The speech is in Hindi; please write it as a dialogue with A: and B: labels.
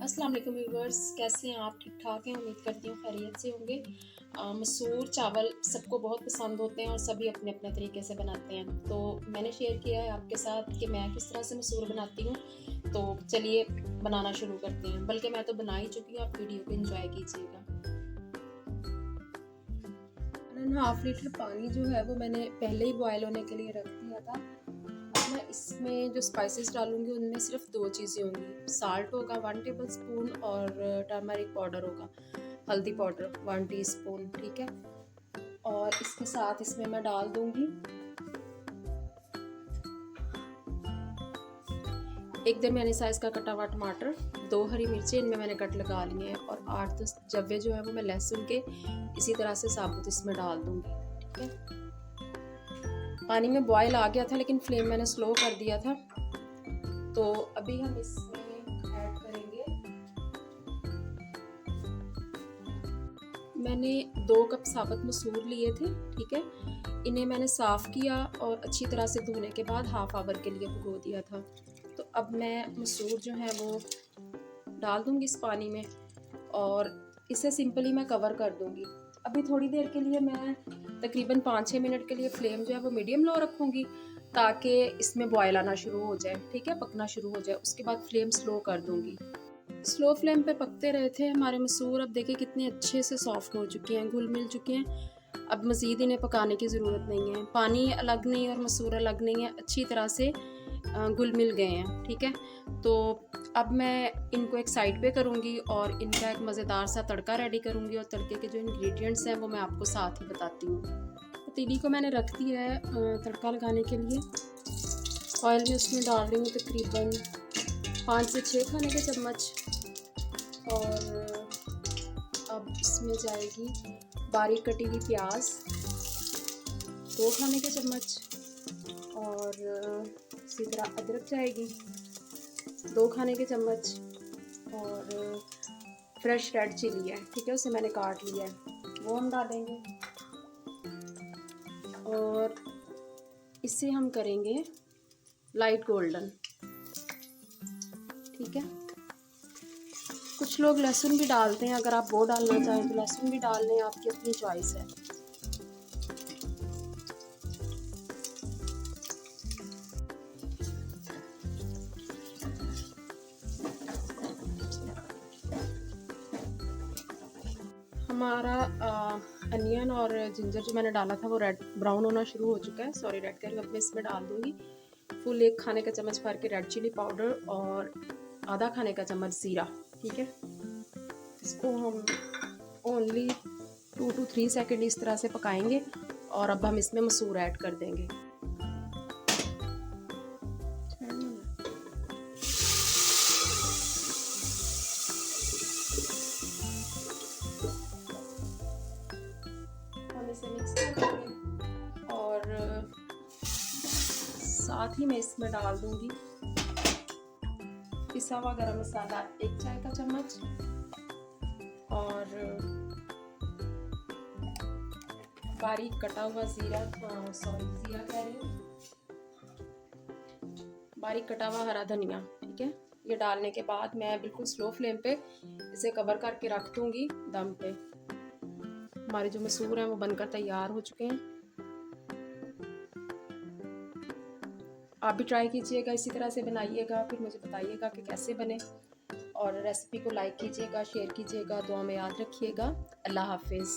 A: अस्सलाम वालेकुम व्यूअर्स, कैसे हैं आप? ठीक ठाक हैं? उम्मीद करती हूँ खैरियत से होंगे। मसूर चावल सबको बहुत पसंद होते हैं और सभी अपने अपने तरीके से बनाते हैं। तो मैंने शेयर किया है आपके साथ कि मैं किस तरह से मसूर बनाती हूँ। तो चलिए बनाना शुरू करते हैं, बल्कि मैं तो बना ही चुकी हूँ, आप वीडियो को एंजॉय कीजिएगा। 1.5 लीटर पानी जो है वो मैंने पहले ही बॉयल होने के लिए रख दिया था। मैं इसमें जो स्पाइसेस डालूंगी उनमें सिर्फ 2 चीज़ें होंगी। साल्ट होगा 1 टेबल स्पून और टर्मरिक पाउडर होगा, हल्दी पाउडर 1 टीस्पून, ठीक है। और इसके साथ इसमें मैं डाल दूंगी 1 दरमियानी साइज़ का कटा हुआ टमाटर, 2 हरी मिर्चें इनमें मैंने कट लगा लिए हैं और 8-10 जब्बे जो है वो मैं लहसुन के इसी तरह से साबुत इसमें डाल दूंगी, ठीक है। पानी में बॉयल आ गया था लेकिन फ्लेम मैंने स्लो कर दिया था। तो अभी हम इसमें ऐड करेंगे, मैंने 2 कप साबुत मसूर लिए थे, ठीक है। इन्हें मैंने साफ़ किया और अच्छी तरह से धोने के बाद हाफ आवर के लिए भिगो दिया था। तो अब मैं मसूर जो है वो डाल दूंगी इस पानी में और इसे सिंपली मैं कवर कर दूंगी। अभी थोड़ी देर के लिए मैं तकरीबन 5-6 मिनट के लिए फ्लेम जो है वो मीडियम लो रखूँगी ताकि इसमें बॉयल आना शुरू हो जाए, ठीक है, पकना शुरू हो जाए। उसके बाद फ्लेम स्लो कर दूँगी। स्लो फ्लेम पे पकते रहे थे हमारे मसूर। अब देखिए कितने अच्छे से सॉफ्ट हो चुके हैं, घुल मिल चुके हैं। अब मज़ीद इन्हें पकाने की ज़रूरत नहीं है। पानी अलग नहीं और मसूर अलग नहीं है, अच्छी तरह से घुल मिल गए हैं, ठीक है। तो अब मैं इनको एक साइड पे करूँगी और इनका एक मज़ेदार सा तड़का रेडी करूँगी और तड़के के जो इंग्रेडिएंट्स हैं वो मैं आपको साथ ही बताती हूँ। पतीली को मैंने रख दिया है तड़का लगाने के लिए। ऑयल में उसमें डाल रही हूँ तकरीबन 5 से 6 खाने के चम्मच और अब इसमें जाएगी बारीक कटी हुई प्याज 2 खाने के चम्मच और इसी तरह अदरक जाएगी 2 खाने के चम्मच और फ्रेश रेड चिली है, ठीक है, उसे मैंने काट लिया है, वो हम डालेंगे और इसे हम करेंगे लाइट गोल्डन, ठीक है। कुछ लोग लहसुन भी डालते हैं, अगर आप वो डालना चाहें तो लहसुन भी डाल लें, आपकी अपनी चॉइस है। हमारा अनियन और जिंजर जो मैंने डाला था वो रेड ब्राउन होना शुरू हो चुका है, सॉरी रेड करी। अब मैं इसमें डाल दूँगी फुल 1 खाने का चम्मच भर के रेड चिली पाउडर और आधा खाने का चम्मच ज़ीरा, ठीक है। इसको हम ओनली 2 to 3 सेकेंड इस तरह से पकाएंगे और अब हम इसमें मसूर ऐड कर देंगे। हम इसे मिक्स कर देंगे और साथ ही मैं इसमें डाल दूंगी पिसा हुआ गरम मसाला 1 चाय का चम्मच और बारीक कटा हुआ ज़ीरा, ज़ीरा कह रही हूँ, बारीक कटा हुआ हरा धनिया, ठीक है। ये डालने के बाद मैं बिल्कुल स्लो फ्लेम पे इसे कवर करके रख दूँगी दम पे। हमारे जो मसूर हैं वो बनकर तैयार हो चुके हैं। आप भी ट्राई कीजिएगा, इसी तरह से बनाइएगा, फिर मुझे बताइएगा कि कैसे बने और रेसिपी को लाइक कीजिएगा, शेयर कीजिएगा, दुआ में याद रखिएगा। अल्लाह हाफिज़।